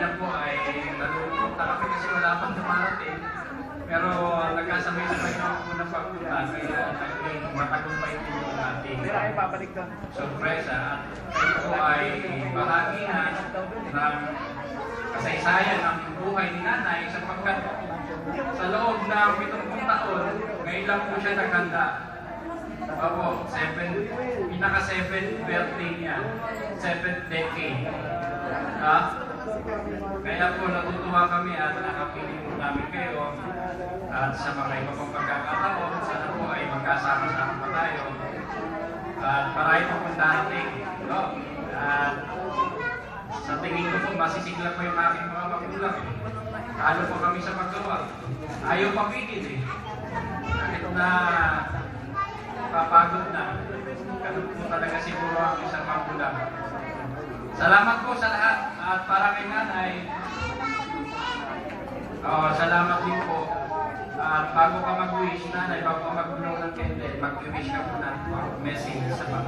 kanina po ay nalulungkot na kami kasi wala pang dumarating. Pero nagkasabay-sabay na po na pagpunta kaya naging matagumpay po yung ating sorpresa. At ito ay bahagi na ng kasaysayan ng buhay ni nanay sapagkat sa loob ng 70 taon, ngayon lang po siya naghanda. Opo, pinaka-7th birthday niya, 7th decade. Kaya po natutuwa kami at nakapiling po namin kayo at sa mga iba pang pagkakataon, sana po ay magkasama-sama pa tayo at marami po pong darating. No? At sa tingin ko po, masisigla po yung aking mga magulang. Kalo po kami sa paggawa. Ayaw papigil eh. Kahit na papagod na. Ganun po talaga siguro ang isang magulang. Salamat po sa lahat. At para kay nanay, salamat din po. At bago ka mag-wish, nanay, bago ka mag-blow ng candle, mag-wish ka po ng message sa mga